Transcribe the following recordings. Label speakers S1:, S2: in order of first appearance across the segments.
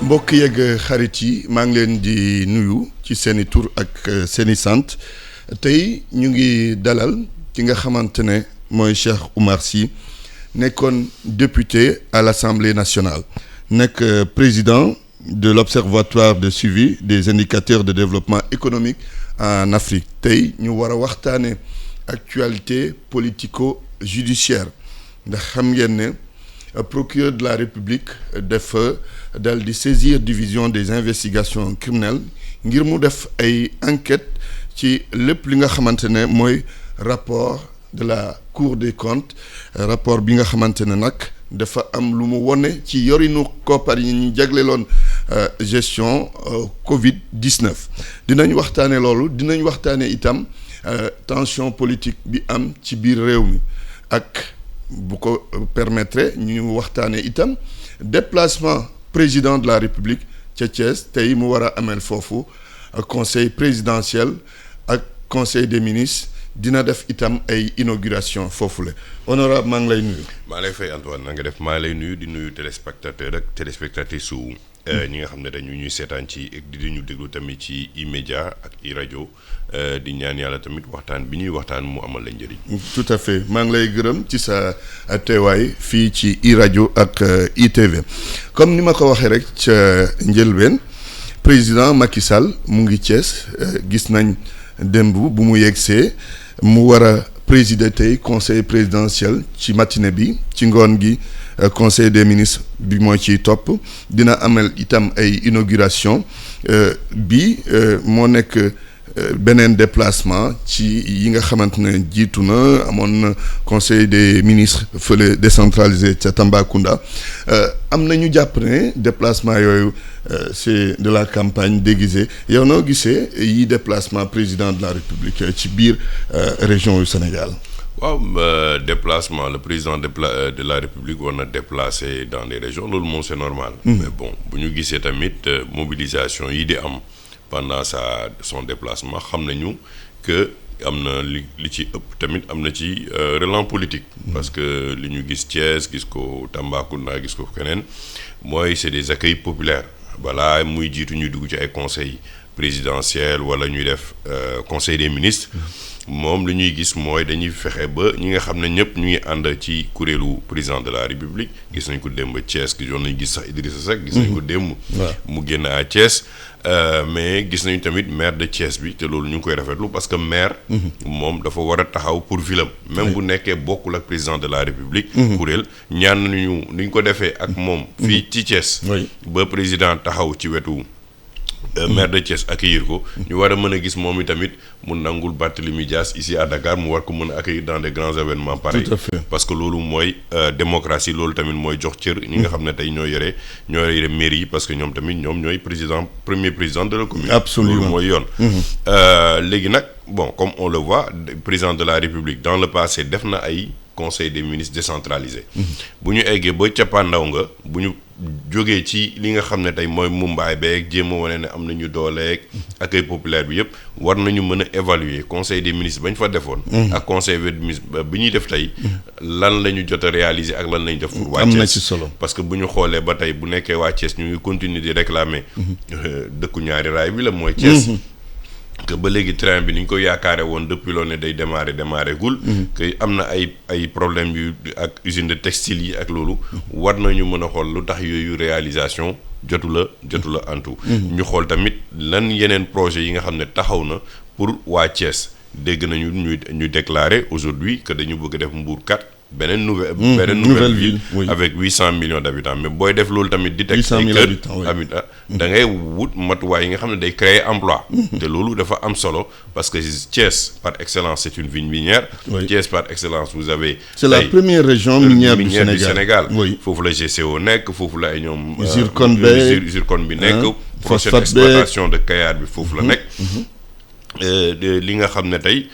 S1: mbokk yeeg xarit yi maa ngi leen di nuyu ci seeni tur ak seeni sant tey ñu ngi dalal ki nga xamante ne mooy Cheikh Oumar Sy nekkoon député à l'Assemblée nationale nekk président de l'Observatoire de suivi des indicateurs de développement économique en Afrique tey ñu war a waxtaane actualité politico-judiciaire ndax xam ngeen ne procureur de la République dafa dal di saisir division des investigations criminelles ngir mu def ay enquête ci lépp li nga xamante ne mooy rapport de la Cour des comptes rapport bi nga xamante ne nag dafa am lu mu wone ci yorinu koppar yi ñu jagleeloon gestion Covid-19 dinañ waxtaane loolu dinañ waxtaane itam tension politique bi am ci biir réew mi ak bu ko permettre ñu waxtaane itam déplacement président de la République ca Thiès tey mu war a amel foofu conseil présidentiel ak conseil des ministres dina def itam ay inauguration foofu la honorable maa ngi lay nuyu.
S2: maa lay fay Antoine na nga def maa lay nuyu di nuyu téléspectateur ak téléspectatrice su ñi nga xam ne dañu ñuy seetaan ci di ñu déglu tamit ci iMédia ak iRadio di ñaan yàlla tamit waxtaan bi ñuy waxtaan mu amal la njëriñ.
S1: tout à fait maa ngi lay gërëm ci sa teewaay fii ci iRadio ak ITV comme ni ma ko waxee rek ca njëlbeen président Macky Sall mu ngi Thiès gis nañ démb bu mu yegsee mu war a présider tey conseil présidentiel ci matinée bi ci ngoon gi conseil des ministres bi mooy ciy topp dina amal itam ay inauguration bi moo nekk beneen déplacement ci yi nga xamante ne jiitu na amoon na conseil des ministres fële décentralisé ca Tambacounda am na ñu jàpp ne déplacement yooyu c'est de la campagne déguisée yow noo gisee yi déplacement président de la République ci biir région yu Sénégal.
S2: waaw déplacement le président de la République war na déplacer dans des régions loolu moom c'est normal. mais bon bu ñu gisee tamit mobilisation yi di am pendant son déplacement xam nañu que am na li ci ëpp tamit am na ci relent politique. parce que li ñu gis Thiès gis ko Tambacounda gis ko keneen mooy c'est des accueils populaires balaa muy jiitu ñuy dugg ci ay conseils présidentiels wala ñuy def conseil des ministres. moom li ñuy gis mooy dañuy fexe ba ñi nga xam ne ñëpp ñu ngi ànd ci kuréelu président de la République gis nañ ko démb Thiès gi doon nañ gis sax Idrissa Seck gis nañ ko démb mu génn à Thiès mais gis nañu tamit maire de Thiès bi te loolu ñu ngi koy rafetlu parce que maire moom dafa war a taxaw pour vilam même bu nekkee bokkul ak président de la République kuréel ñaan nañu ni ñu ko defee ak moom fii ci Thiès ba président taxaw ci wetu maire de Thiès accueillir ko ñu war a mën a gis moom itamit mu nangul Barthélémy Dias ici à Dakar mu war ko mën a accueillir dans des grands événements pareils.
S1: Tout à fait.
S2: parce que loolu mooy démocratie loolu tamit mooy jox cër ñi nga xam ne tey ñoo yore mairie yi parce que ñoom tamit ñoom ñooy premier président de la commune.
S1: Absolument
S2: loolu mooy yoon. léegi nag bon comme on le voit président de la République dans le passé def na ay conseil des ministres décentralisé. bu ñu eggee ba cappaandaw nga bu ñu jógee ci li nga xam ne tey mooy mumbaay beeg jéem a wane ne am nañu dooleeg accueil populaire bi yëpp war nañu mën a évaluer conseil des ministres bañ fa defoon. ak conseil des ministres bi ñuy def tey lan la ñu jot a réaliser ak lan la ñu def. pour waa Thiès
S1: am na ci solo
S2: parce que bu ñu xoolee ba tey bu nekkee waa Thiès ñu ngi continuer di réclamer. dëkku ñaari raay bi la mooy Thiès. que ba léegi train bi ni ñu ko yaakaare woon depuis loo ne day démarrer gul. que am na ay problème yu ak usine de textile yi ak loolu. war nañu mën a xool lu tax yooyu réalisation jotu la antu. ñu xool tamit lan yeneen projet yi nga xam ne taxaw na pour waa Thiès dégg nañu ñuy déclarer aujourd'hui que dañu bëgg def Mbour 4. beneen nouvelle ville oui. Avec 800 millions d'habitants mais booy def loolu tamit di teg
S1: 800 000 habitants
S2: da ngay wut matuwaay yi nga xam ne day créer emploi te loolu dafa am solo parce que Thiès par excellence c'est une ville minière. Oui. Thiès par excellence vous avez
S1: c'est la première région minière du Sénégal
S2: oui. Foofu la GCO nekk foofu la ay ñoom
S1: zircon
S2: bi nekk prochaine exploitation de Kayar bi foofu la nekk li nga xam ne tey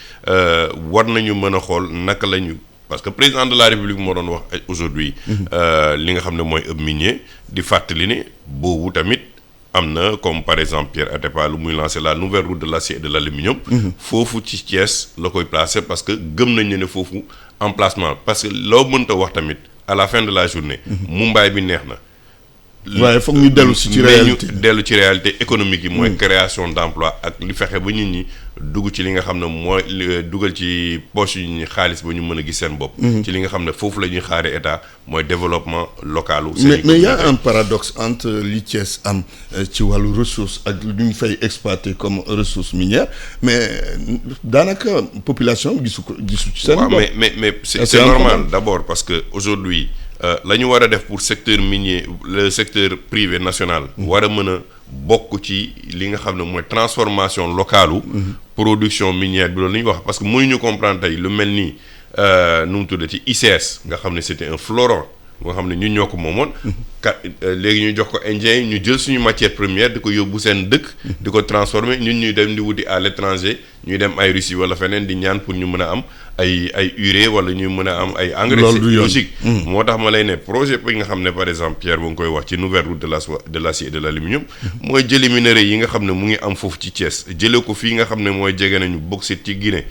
S2: war nañu mën a xool naka lañu parce que président de la République moo doon wax aujourd'hui li nga xam ne mooy ëpp minier di fàttali ne boobu tamit am na comme par exemple Pierre Atepa lu muy lancer la nouvelle route de l'acier et de l'aluminium foofu ci Thiès la koy placer parce que gëm nañ ne foofu emplacement parce que loo mënta wax tamit à la fin de la journée Mumbaay bi neex na
S1: waaye foog ñu dellu ci réalité
S2: dellu ci réalité économique yi. mooy création d'emploi ak li fexe ba nit ñi dugg ci li nga xam ne mooy dugal ci poche yi ñi xaalis ba ñu mën a gis seen bopp. ci li nga xam ne foofu la ñuy xaaree état mooy développement local.
S1: mais y a un paradoxe entre li Thiès am ci wàllu ressource ak lu ñu fay exploiter comme ressource minière mais daanaka population gisu ci seen bopp.
S2: mais c'est normal d'abord parce que aujourd'hui la ñu war a def pour secteur minier le secteur privé national. war a mën a bokk ci li nga xam ne mooy transformation locale. production minière bi loolu la ñuy wax parce que mënuñu comprendre tey lu mel ni nu mu tuddee ci ICS nga xam ne c'était un fleuron nga xam ne ñun ñoo ko moomoon. léegi ñu jox ko indien yi ñu jël suñu matière première di ko yóbbu seen dëkk. di ko transformer ñun ñuy dem di wuti à l'étranger ñuy dem ay Russie wala feneen di ñaan pour ñu mën a am ay urée wala ñu mën a am ay engrais. c'est logique. moo tax ma lay ne projet bi nga xam ne par exemple Pierre ba nga koy wax ci nouvelle route de l'acier et de l'aluminium. mooy jëli minerais yi nga xam ne mu ngi am foofu ci Thiès jëlee ko fii nga xam ne mooy jege nañu bauxite ci Guinée.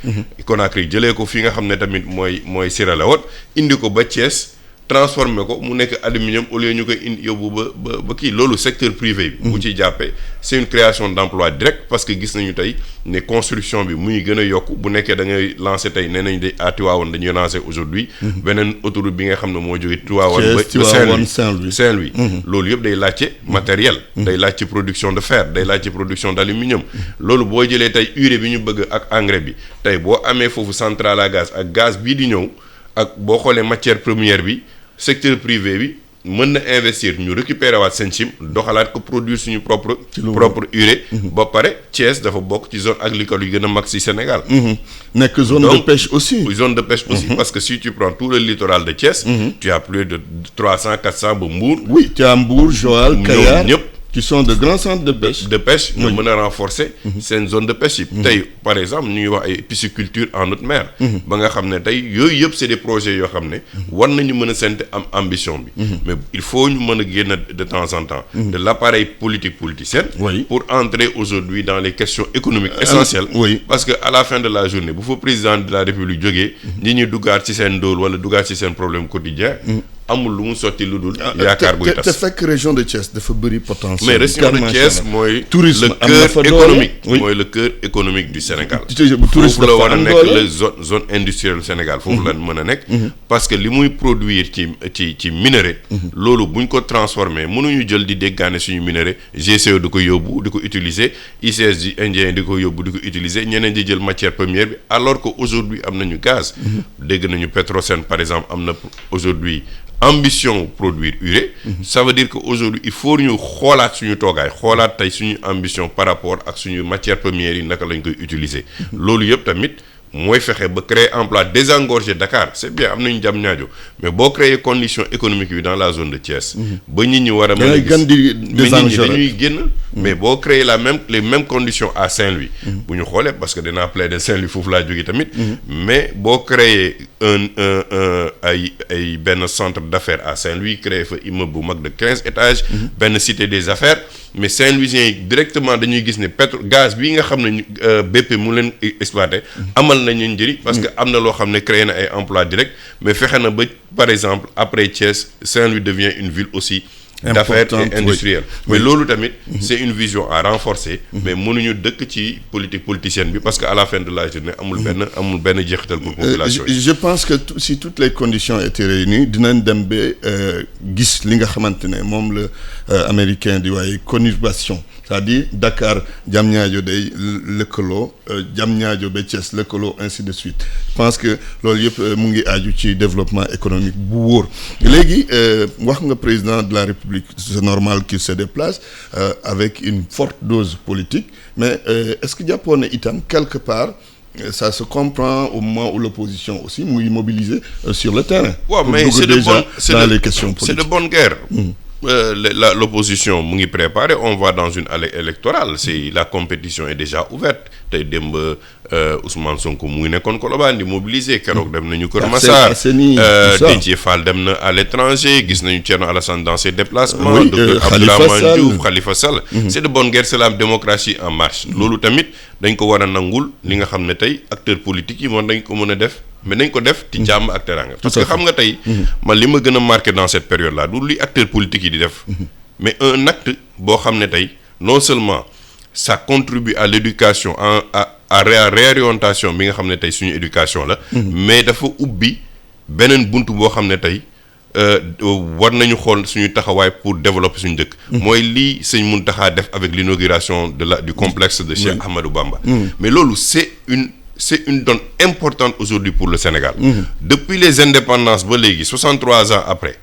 S2: Conakry jëlee ko fii nga xam ne tamit mooy Sierra Leone indi ko ba Thiès. transformé ko mu nekk aluminium au lieu ñu koy indi yóbbu ba kii loolu secteur privé bi. bu ciy jàppee c'est une création d'emploi direct parce que gis nañu tey ne construction bi muy gën a yokk bu nekkee da ngay lancer tey nee nañ de à Tivaouane dañuy lancer aujourd'hui beneen autoroute bi nga xam ne moo jógee Tivaouane ba Saint-Louis loolu yëpp day laajte matériel. day laajte production de fer day laajte production d'aluminium. loolu boo jëlee tey urée bi ñu bëgg ak engrais bi tey boo amee foofu centrale à gaz ak gaz bii di ñëw ak boo xoolee matière première bi. secteur privé bi mën na investir ñu récupérer waat seen chim doxalaat ko produire suñu propre urée. ba pare Thiès dafa bokk ci zone agricole yu gën a mag ci Sénégal.
S1: nekk zone de pêche aussi.
S2: zone de pêche aussi parce que si tu prends tout le littoral de Thiès. tu as plus de 300-400 ba Mbour.
S1: oui tu as Mbour Joal Kayar ñëpp. qui sont de grands centres de pêche.
S2: nga mën a renforcer. seen zone de pêche yi. tey par exemple ñu ngi wax ay pisciculture en haute mer. ba nga xam ne tey yooyu yëpp c'est des projets yoo xam ne. war nañu mën a sente am ambition bi. mais il faut ñu mën a génn de temps en temps. de l'appareil politicien. pour entrer aujourd'hui dans les questions économiques essentielles. parce que à la fin de la journée bu fa président de la République jógee. ñi duggaat ci seen ndóol wala duggaat ci seen problème quotidien amul lu mu sotti lu dul. yaakaar buy tas
S1: te fekk région de Thiès dafa bëri potentiel.
S2: mais région de Thiès mooy. tourisme le cœur économique. mooy le cœur économique du Sénégal. foofu la war a nekk la zone industrielle du Sénégal. foofu la mën a nekk. parce que li muy produire ci minerai. loolu buñ ko transformer mënuñu jël di déggaane suñu minerai GCO di ko yóbbu di ko utiliser ICS di indien di ko yóbbu di ko utiliser ñeneen di jël matière première bi alors que aujourd'hui am nañu gaz. dégg nañu Petrosen par exemple am na aujourd'hui ambition produire urée. ça veut dire que aujourd'hui il faut ñu xoolaat suñu toogaay xoolaat tey suñu ambition par rapport ak suñu matière première yi naka lañ koy utiliser. loolu yëpp tamit mooy fexe ba créer emploi désengorger Dakar c'est bien am nañu Diamniadio mais boo créer condition économique bi dans la zone de Thiès. ba nit ñi war a mën a gis nit ñi dañuy génn. mais boo créer les mêmes conditions à Saint-Louis. bu ñu xoolee parce que dinaa plaider Saint-Louis foofu laa jógee tamit. mais boo créer ay benn centre d'affaires à Saint-Louis créer fa immeuble bu mag de 15 étages. benn cité des affaires mais Saint-Louisiens yi directement dañuy gis ne gaz bii nga xam ne BP mu leen exploité. amal nañu njëriñ parce que am na loo xam ne créé na ay emplois directs mais fexe na ba par exemple après Thiès Saint-Louis devient une ville aussi. d'affaires et industrielles. mais loolu tamit c'est une vision à renforcer. mais mënuñu dëkk ci politicienne bi parce que à la fin de la journée amul benn jeexital pour population yi.
S1: je pense que si toutes les conditions étaient réunies dinañ dem ba gis li nga xamante ne moom la américain di waaye conurbation c'est-à-dire Dakar Diamniadio day lëkkaloo Diamniadio ba Thiès lëkkaloo ainsi de suite je pense que loolu yëpp mu ngi aju ci développement économique bu wóor léegi wax nga président de la République c'est normal qu'il se déplace avec une forte dose politique mais est-ce que jàppoon na itam quelque part ça se comprend au moment où l'opposition aussi muy mobilisée sur le terrain.
S2: waaw mais c'est
S1: les questions politiques.
S2: C'est de bonne guerre. L'opposition mu ngi préparé on va dans une allée électorale c'est la compétition est déjà ouverte tey démb Ousmane Sonko mu ngi nekkoon Colobane di mobiliser keroog dem nañu Kër Massar Déthié Fall dem na à l'étranger gis nañu Thierno Alassane dans ses déplacements docteur Abdourahmane Diouf Khalifa Sall c'est de bonne guerre c'est la démocratie en marche loolu tamit dañ ko war a nangul li nga xam ne tey acteurs politiques yi moom dañ ko mën a def mais nañ ko def ci jàmm ak teranga parce que xam nga tey man li ma gën a marqué dans cette période là du li acteurs politiques yi di def mais un acte boo xam ne tey non seulement ça contribue à l'éducation à réorientation bi nga xam ne tey suñu éducation la mais dafa ubbi beneen buntu boo xam ne tey war nañu xool suñu taxawaay pour développer suñu dëkk mooy lii sëñ Mountakha def avec l'inauguration du complexe de Cheikh Ahmadou Bamba mais loolu c'est une donne importante aujourd'hui pour le Sénégal depuis les indépendances ba léegi 63 ans après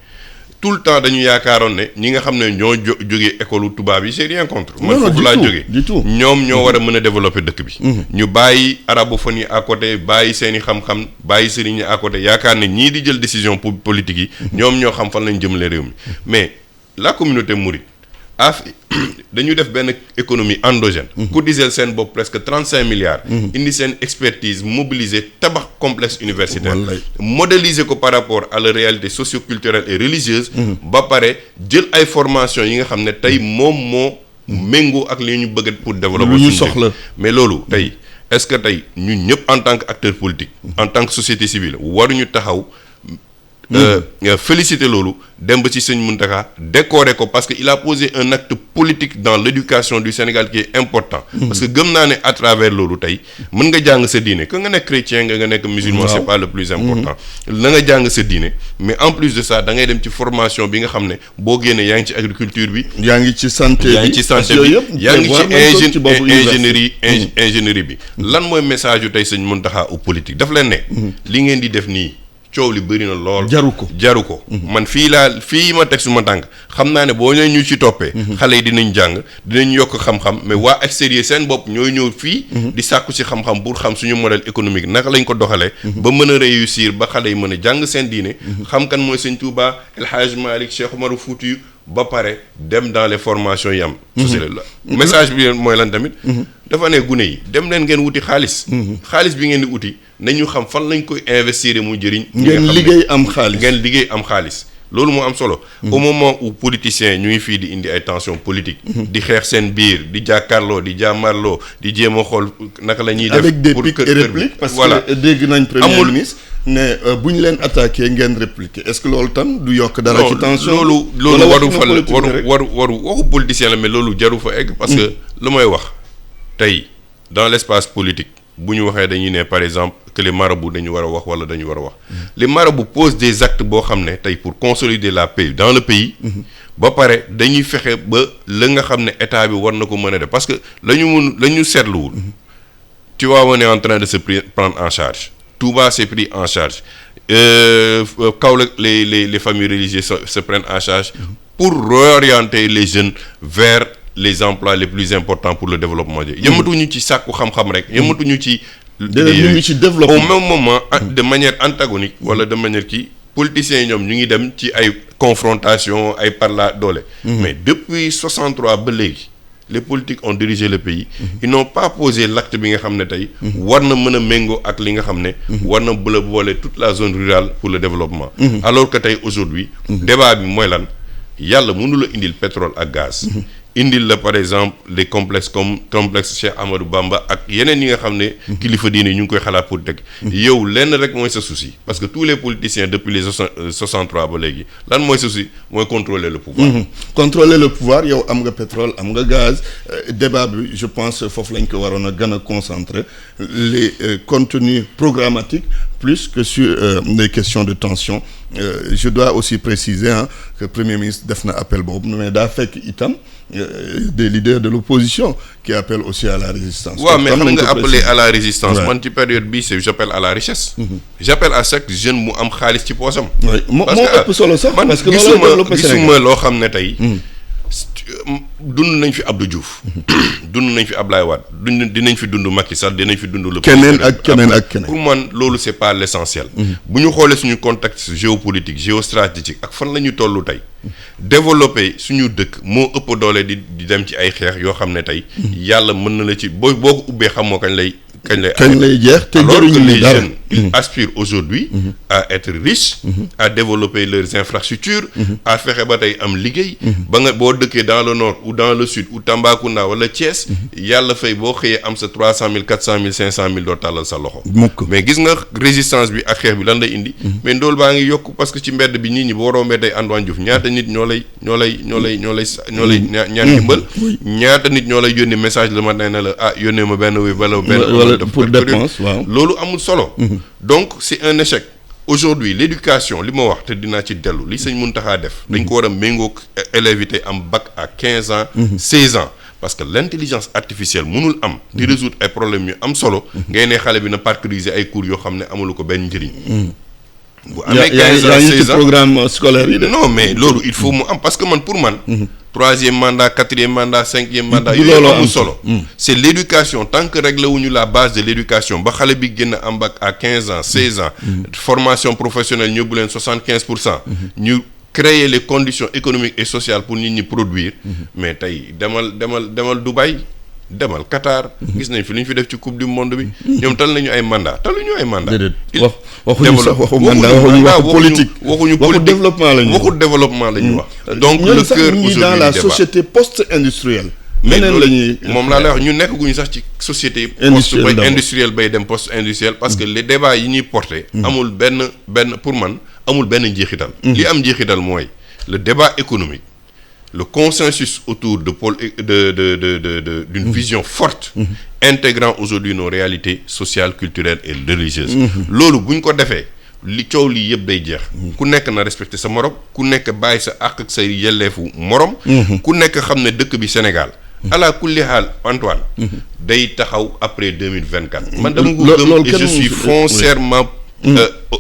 S2: tout le temps dañu yaakaaroon ne ñi nga xam ne ñoo jógee école tubaab yi c'est rien contre man foofu laa jógee ñoom ñoo war a mën a développer dëkk bi ñu bàyyi arabophonie à côté bàyyi seeni xam-xam bàyyi sëriñ ñi à côté yaakaar ne ñii di jël décision politique yi ñoom ñoo xam fan lañ jëmale réew mi mais la communauté mouride dañu def benn économie endogène cotiser seen bopp presque 35 milliards indi seen expertise mobiliser tabax complexe universitaire modéliser ko par rapport à la réalité socio-culturelle et religieuse ba pare jël ay formation yi nga xam ne tey moom moo méngoo ak li ñu bëgg pour développer
S1: lu ñu soxla
S2: mais loolu tey est-ce que tey ñun ñëpp en tant que acteur politique en tant que société civile waruñu taxaw féliciter loolu dem ba ci sëñ Mountakha décorer ko parce que il a posé un acte politique dans l'éducation du Sénégal qui est important parce que gëm naa ne à travers loolu tey mën nga jàng sa diine que nga nekk chrétien nga nekk musulman c'est pas le plus important na nga jàng sa diine mais en plus de ça da ngay dem ci formation bi nga xam ne boo génnee yaa ngi ci agriculture bi
S1: yaa ngi ci santé
S2: yaa ngi ci santé bi yaa ngi ci ingénierie bi lan mooy message yu tey sëñ Mountakha au politique daf leen ne li ngeen di def nii coow li bëri na lool jaru ko man fii ma teg suma tànk xam naa ne boo ñëwee ñu ci toppee xale yi dinañ jàng dinañ yokk xam-xam mais waa extérieur seen bopp ñooy ñëw fii di sàkku ci xam-xam pour xam suñu modèle économique naka lañ ko doxalee ba mën a réussir ba xale yi mën a jàng seen diine xam kan mooy sëñ Touba El Hadj Malick Cheikh Omarou Foutiyou ba pare dem dans les formations yi am société la message bi mooy lan tamit dafa ne gune yi dem leen ngeen wuti xaalis bi ngeen di wuti nañu xam fan lañ koy investir mu jëriñ
S1: ngeen liggéey am xaalis
S2: loolu moo am solo au moment où politiciens ñu ngi fii di indi ay tensions politiques di xeex seen biir di jàkkaarloo di jàmmarloo di jéem a xool naka la ñuy def
S1: avec des pics et répliques parce que dégg nañ premier ministre ne bu ñu leen attaqué ngeen répliquer est-ce que loolu tam du yokk dara ci tension
S2: loolu waru waxu politicien la mais loolu jaru fa egg parce que lu may wax tey dans l'espace politique bu ñu waxee dañuy ne par exemple que les marabouts dañu war a wax wala dañu war a wax les marabouts posent des actes boo xam ne tey pour consolider la paix dans le pays ba pare dañuy fexe ba la nga xam ne état bi war na ko mën a def parce que la ñu seetluwul Tivaouane est en train de se prendre en charge Touba s'est pris en charge Kaolack les familles religieuses se prennent en charge pour réorienter les jeunes vers les emplois les plus importants pour le développement yëmatuñu ci sàkku xam-xam rek yëmatuñu ci
S1: développement
S2: au même moment de manière antagonique wala de manière kii politiciens yi ñoom ñu ngi dem ci ay confrontation ay parla doole mais depuis 63 ba léegi les politiques ont dirigé le pays ils n'ont pas posé l'acte bi nga xam ne tey war na mën a méngoo ak li nga xam ne war na bëla boole toute la zone rurale pour le développement alors que tey aujourd'hui débat bi mooy lan yàlla mënu la indil pétrole ak gaz indil la par exemple les complexes comme complexe Cheikh Amadou Bamba ak yeneen yi nga xam ne kilifa diine ñu ngi koy xalaat pour teg yow lenn rek mooy sa souci parce que tous les politiciens depuis les 63 ba léegi lan mooy sa souci mooy contrôler le pouvoir
S1: contrôler le pouvoir yow am nga pétrole am nga gaz débat bi je pense foofu lañ ko waroon a gën a concentrer les contenus programmatiques plus que sur les questions de tension je dois aussi préciser que Premier ministre def na appel boobu mais daa fekk itam des leaders de l'opposition qui appellent aussi à la résistance.
S2: waaw mais xam nga appeler à la résistance man ci période bii c'est j'appelle à la richesse. j'appelle à chaque jeune mu am xaalis ci poosam.
S1: moo ëpp solo sax.
S2: parce que gisuma loo xam ne tey. dund nañ fi Abdou Diouf. dund nañ fi Ablaye Wade dinañ fi dund Macky Sall dinañ fi dund. le
S1: keneen ak keneen.
S2: pour man loolu c'est pas l'essentiel. bu ñu xoolee suñu contexte géopolitique géostratégique ak fan la ñu tollu tey. développer suñu dëkk moo ëpp doole di dem ci ay xeex yoo xam ne tey. yàlla mën na la ci boo ko ubbee xamoo kañ lay
S1: jeex te jëriñu
S2: les jeunes ils aspirent aujourd'hui à être riches, à développer leurs infrastructures, à fexe ba tey am liggéey. ba nga boo dëkkee dans le nord ou dans le sud ou Tambacounda wala Thiès. yàlla fay boo xëyee am sa 300 000 400 000 500 000 doo tàllal sa loxo. mais gis nga résistance bi ak xeex bi lan lay indi. mais ndool baa ngi yokk parce que ci mbedd bi nit ñi boo rombee tey Antoine Diouf ñaata nit ñoo lay ñaan dimbal. ñaata nit ñoo lay yónni message le matin ne la yónnee ma benn wala
S1: pour dépense waaw.
S2: loolu amul solo. donc c'est un échec. aujourd'hui l'éducation li ma wax te dinaa ci dellu li sëñ Mountakha def. dañ ko war a méngoog élèves yi tey am bac à 15 ans. 16 ans parce que l'intelligence artificielle mënul am. di résoudre ay problèmes yu am solo. ngay ne xale bi na parcuriser ay cours yoo xam ne amulu ko benn njëriñ. bu amee 15 ans 16 ans programme scolaire yi de. non mais loolu il faut mu am parce que man pour man. 3e mandat 4e mandat 5e mandat. yooyu amul solo. c'est l'éducation tant que réglé wuñu la base de l'éducation ba xale bi génn am bac à 15 ans 16 ans. formation professionnelle ñu bu leen 75%. ñu créer les conditions économiques et sociales pour nit ñi produire. mais tey demal Dubaï. demal Qatar. gis nañ fi li ñu fi def ci coupe du monde bi. ñoom tal nañu ay mandat taluñu ay mandat. déedéet waxuñu sax waxu mandat waxu politique. waxu développement la ñu wax waxu développement la ñu wax. donc le cœur aujourd'hui
S1: dans la société post-industrielle.
S2: mais loolu moom laa lay wax ñu nekk guñu sax ci société. industrielle bay dem post-industrielle parce que les débats yi ñuy porter. amul benn pour man amul benn njeexital. li am njeexital mooy le débat économique. le consensus autour d'une vision forte, intégrant aujourd'hui nos réalités sociales, culturelles et religieuses. loolu bu ñu ko defee li coow lii yëpp day jeex. ku nekk na respecter sa morom ku nekk bàyyi sa àq ak sa yelleefu morom. ku nekk xam ne dëkk bi Sénégal. ala kulli haal Antoine. day taxaw après 2024. man dama ko gëm et je suis foncièrement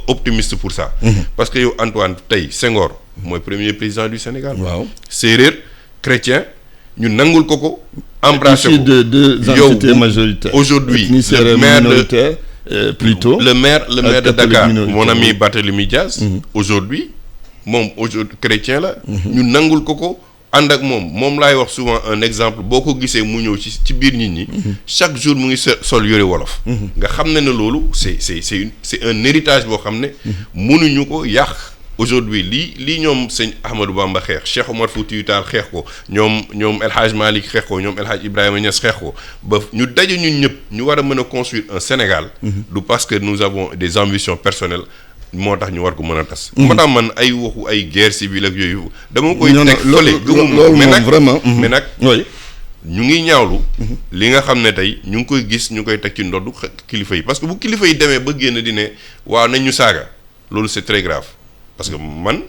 S2: optimiste pour ça. parce que yow Antoine tey Senghor. mooy premier président du Sénégal. waaw séeréer chrétien ñu nangul ko embrassé ko deux entités majoritaires. aujourd'hui le maire le maire de Dakar mon ami Barthélémy Diaz. aujourd'hui chrétien la. ñu nangul ko ànd ak moom laay wax souvent un exemple boo ko gisee mu ñëw ci biir nit ñi. chaque jour mu ngi sol yore wolof. nga xam ne loolu c'est un héritage boo xam ne. mënuñu ko yàq. aujourd'hui lii ñoom sëñ Ahmadou Bamba xeex Cheikh Omar Foutiyou Tall xeex ko ñoom El Hadj Malick xeex ko ñoom El Hadj Ibrahima Niass xeex ko ba ñu daje ñun ñëpp ñu war a mën a construire un Sénégal. du parce que nous avons des ambitions personnelles moo tax ñu war ko mën a tas. moo tax man ay waxu ay guerre civile ak yooyu. dama koy teg fële gëmuma mais nag vraiment mais nag. ñu ngi ñaawlu. li nga xam ne tey ñu ngi koy gis ñu koy teg ci ndoddu kilifa yi parce que bu kilifa yi demee ba génn di ne waaw nañ ñu saaga loolu c'est très grave. parce que man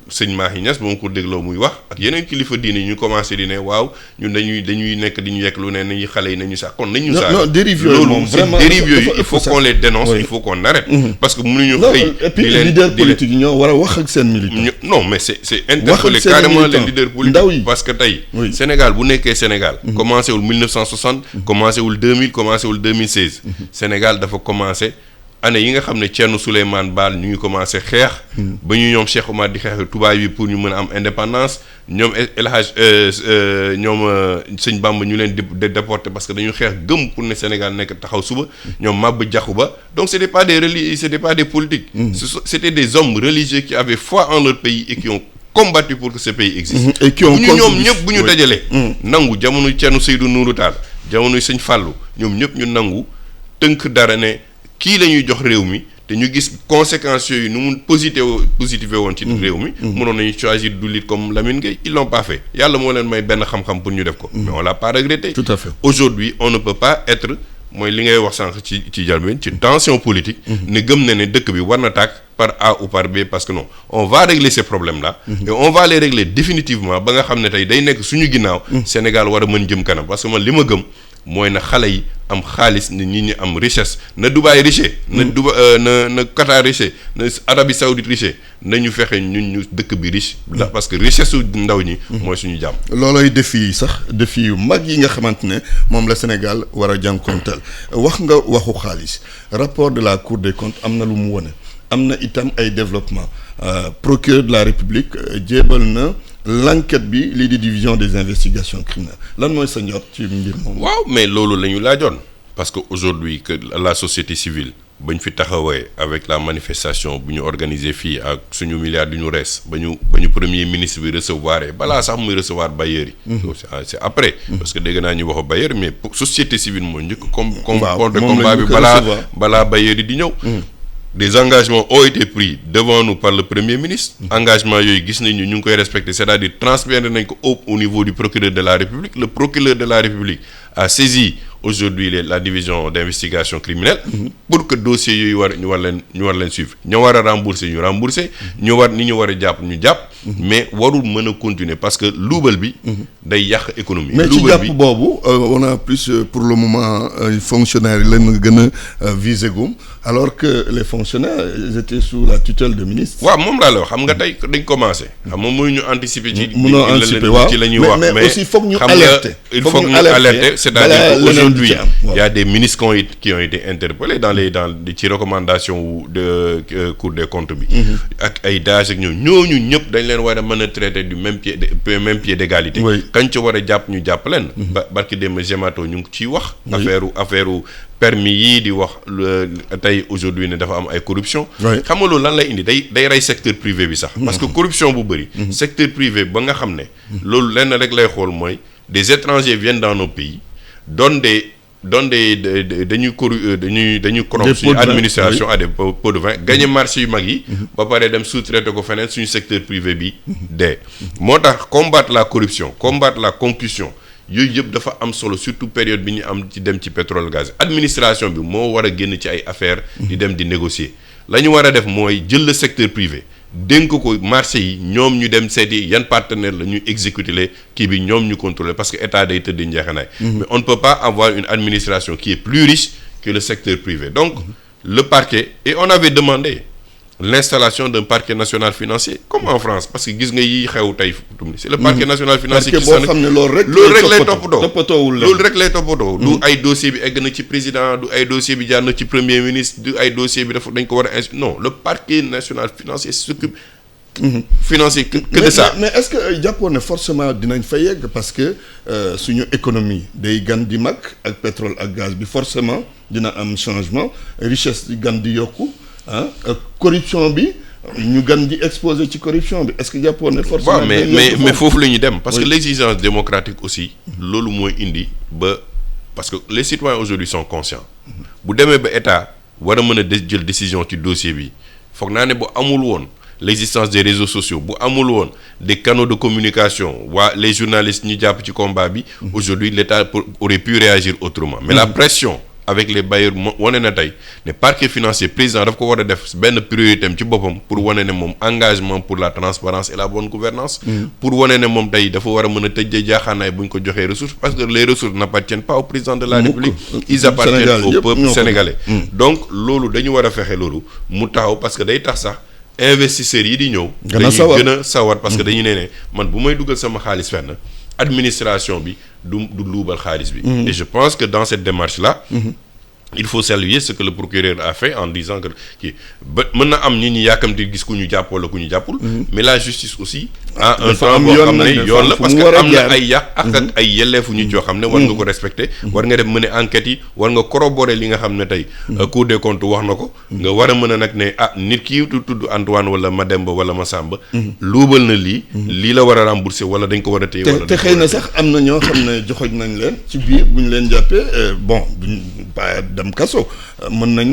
S2: sëñ Mahi Niass ba ma ko dégloo muy wax ak yeneen kilifa diine ñu commencé di ne waaw ñun dañuy nekk di ñu yekk lu ne nañu xale yi nañu sax kon nañu saa non dérive yooyu moom vraiment dérive yooyu il faut qu'on les dénonce il faut qu'on arrête parce que mënuñu xëy
S1: et puis leader politique yi ñoo war a wax ak seen militant
S2: non mais c'est interpeller carrément les leaders politiques parce que tey Sénégal bu nekkee Sénégal commencé wul 1960 commencé wul 2000 commencé wul 2016 Sénégal dafa commencé année yi nga xam ne Thierno Souleymane Baal ñu ngi commencé xeex ba ñu ñoom Cheikh Oumar di xeex tubaab yi pour ñu mën a am indépendance ñoom El Hadj ñoom sëñ Bamba ñu leen di déporté parce que dañu xeex gëm pour ne Sénégal nekk taxaw suba ñoom Maba Diakhou Ba donc c'était pas des politiques c'était des hommes religieux qui avaient foi en leur pays et qui ont combattu pour que ce pays existe et qui ont ñoom ñëpp bu ñu dajalee nangu jamono Thierno Seydou Nourou Tall jamono sëñ Fallou ñoom ñëpp ñu nangu tënk dara ne kii la ñuy jox réew mi te ñu gis conséquences yooyu nu mu positivé woon ci réew mi mënoon nañu choisir du lit comme Lamine Gueye ils l'ont pas fait yàlla moo leen may benn xam-xam pour ñu def ko mais on l'a pas regretté tout à fait aujourd'hui on ne peut pas être mooy li ngay wax sànq ci jalbeen ci tension politique ne gëm ne dëkk bi war na tàkk par A ou par B parce que non on va régler ces problèmes là et on va les régler définitivement ba nga xam ne tey day nekk suñu ginnaaw Sénégal war a mën jëm kanam parce que man li ma gëm mooy na xale yi am xaalis na nit ñi am richesse na Dubaï riche na Qatar riche na Arabie Saoudite riche nañu fexe ñun ñu dëkk bi riche parce que richesse su ndaw ñi mooy suñu jàmm
S1: loolooy défi yi sax défi yu mag yi nga xamante ne moom la Sénégal war a jànkonteel wax nga waxu xaalis rapport de la Cour des comptes am na lu mu wone am na itam ay développement procureur de la République jéebal na l'enquête bi lii di division des investigations criminelles lan mooy sa njort ci mbir moom.
S2: waaw mais loolu la ñu laajoon parce que aujourd'hui que la société civile bañ fi taxawee avec la manifestation bu ñu organiser fii ak suñu milliards du ñu rees ba ñu premier ministre bi recevoir balaa sax muy recevoir bailleurs yi. c'est après. parce que dégg naa ñu wax bailleur mais société civile moo njëkk combat bi balaa bailleurs yi di ñëw. Des engagements ont été pris devant nous par le Premier ministre. Engagement yooyu gis nañu ñu ngi koy respecté c'est-à-dire transféré nañ ko au niveau du procureur de la République. Le procureur de la République a saisi aujourd'hui la division d'investigation criminelle pour que dossiers yooyu ñu war leen suivre ñu war a rembourser ñu rembourser ñu war a jàpp ñu jàpp mais warul mën a continuer parce que luubal bi day yàq économie.
S1: mais ci jàpp boobu on a plus pour le moment fonctionnaires yi leen gën a visé gum alors que les fonctionnaires ils étaient sous la tutelle de ministre.
S2: waaw moom laa la wax xam nga tey dañ commencé. xam nga mënuñu anticiper.
S1: mënoo anticiper waaw
S2: ci la ñuy wax
S1: mais aussi foog ñu
S2: alerter. il faut que ñu alerter c'est-à-dire aujourd'hui il y a des ministres qui ont été interpellés ci recommandation de Cour des comptes bi. ak ay DAGE ak ñooñu ñëpp dañ leen war a mën a traiter du même pied d'égalité. kañ ci war a jàpp ñu jàpp leen. barki démb Gemato ñu ngi ciy wax. affaire permis yii di wax tey aujourd'hui ne dafa am ay corruption. xam nga loolu lan lay indi day rey secteur privé bi sax. parce que corruption bu bëri. secteur privé ba nga xam ne. loolu lenn rek lay xool mooy des étrangers viennent dans nos pays dañuy corrompre suñu administration à des pots de vin gagner marché yu mag yi ba pare dem sous-traiter ko feneen suñu secteur privé bi dee moo tax combattre la corruption combattre la concussion yooyu yëpp dafa am solo surtout période bi ñu am ci dem ci pétrole gaz administration bi moo war a génn ci ay affaires di dem di négocier la ñu war a def mooy jël le secteur privé dénk ko marché yi ñoom ñu dem seeti yan partenaire la ñuy exécuter kii bi ñoom ñu contrôler parce que état day tëdd njeexanaay mais on ne peut pas avoir une administration qui est plus riche que le secteur privé donc le parquet et on avait demandé l'installation d'un parquet national financier comme en France parce que gis nga yi xew tey c'est le parquet national financier qui
S1: boo xam ne loolu rek lay toppatoo
S2: du ay dossier bi egg na ci président du ay dossier bi jaar na ci premier ministre du ay dossier bi dañ ko war a non le parquet national financier s'occupe financier que de ça.
S1: Mais est-ce que jàppoon ne forcément dinañ fa yegg parce que suñu économie day gan di mag ak pétrole ak gaz bi forcément dina am changement richesse di gan di yokku corruption bi ñu gan di exposé ci corruption bi est-ce que jàppoon ne forcément
S2: mais foofu la ñuy dem parce que l'exigence démocratique aussi loolu mooy indi ba parce que les citoyens aujourd'hui sont conscients bu demee ba état war a mën a jël décision ci dossier bi foog naa ne bu amul woon l'existence des réseaux sociaux bu amul woon des canaux de communication les journalistes ñu jàpp ci combat bi aujourd'hui l'État aurait pu réagir autrement mais la pression avec les bailleurs wane na tey ne parquet financier président daf ko war a def benn priorité am ci boppam pour wane ne moom engagement pour la transparence et la bonne gouvernance pour wane ne moom tey dafa war a mën a tëj jaaxaanaay bu ñu ko joxee ressources parce que les ressources n'appartiennent pas au président de la République ils appartiennent au peuple sénégalais donc loolu dañu war a fexe loolu mu taxaw parce que day tax sax investisseurs yi di ñëw dañuy gën a sawar parce que dañu ne man bu may dugal sama xaalis fenn administration bi du luubal xaalis bi et je pense que dans cette démarche là il faut saluer ce que le procureur a fait en disant que kii ba mën na am ñi yàkkamti gis ku ñu jàpp wala ku ñu jàppul mais la justice aussi a un temps boo xam ne yoon la parce que am na ay yàq ak ay yelleefu nit yoo xam ne war nga ko respecter war nga dem mën a enquête yi war nga corroborer li nga xam ne tey Cour des comptes wax na ko nga war a mën a nag ne nit kii tudd Antoine wala Mademba wala Massamba luubal na lii la war a rembourser wala dañ ko war a téye wala
S1: te xëy na sax am na ñoo xam ne joxoñ nañ leen ci biir bu ñu leen jàppee bon duñ ba dem kaso mën nañ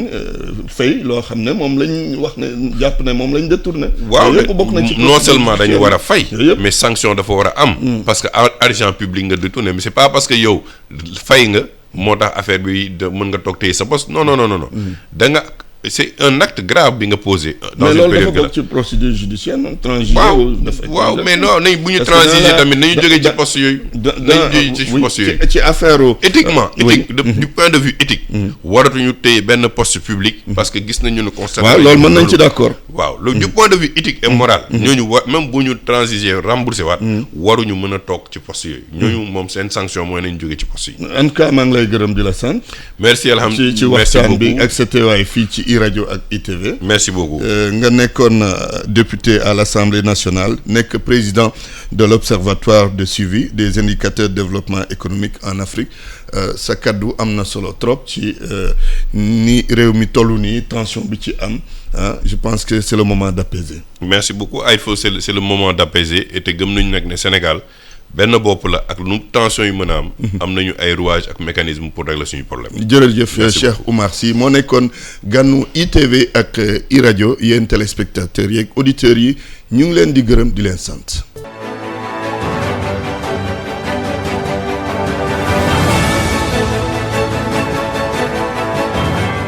S1: fay loo xam ne moom lañ wax ne jàpp ne moom lañ détourné.
S2: waaw non seulement dañu war a fay mais sanction dafa war a am parce que argent public nga détourné mais c'est pas parce que yow fay nga moo tax affaire bi mën nga toog tey sa poste non da nga c'est un acte grave bi nga posé. dans une période
S1: mais loolu dafa bokk ci procédure judiciaire non transiger.
S2: waaw mais non nañ bu ñu transiger tamit nañu jógee ci poste yooyu. nañu jógee ci poste yooyu
S1: ci affaire
S2: éthiquement du point de vue éthique. waratuñu téye benn poste public. parce que gis nañu ne constaté.
S1: waaw loolu mën nañ ci d'accord.
S2: waaw loolu du point de vue éthique et moral. ñooñu même bu ñu transiger remboursé waat. waruñu mën a toog ci poste yooyu. ñooñu moom seen sanction mooy nañ jógee ci poste yi.
S1: en tout cas maa ngi lay gërëm di la sant.
S2: merci alhamdulilah
S1: ci waxtaan bi ak sa teewaay fii ci rajo ak ITV.
S2: merci beaucoup.
S1: nga nekkoon député à l'Assemblée nationale nekk président de l'Observatoire de suivi des indicateurs de développement économique en Afrique sa kaddu am na solo trop ci ni réew mi toll nii tension bi ci am je pense que c'est le moment d'apaiser.
S2: Merci beaucoup Ayfo, c'est le moment d'apaiser et te gëm nañu nag ne Sénégal benn bopp la ak nu tension yi mën a am nañu ay rouage ak mécanisme pour régler suñu problème.
S1: jërëjëf Cheikh Oumar Sy moo nekkoon gànnu ITV ak iRadio yéen téléspectateurs yeeg auditeurs yi ñu ngi leen di gërëm di leen sant.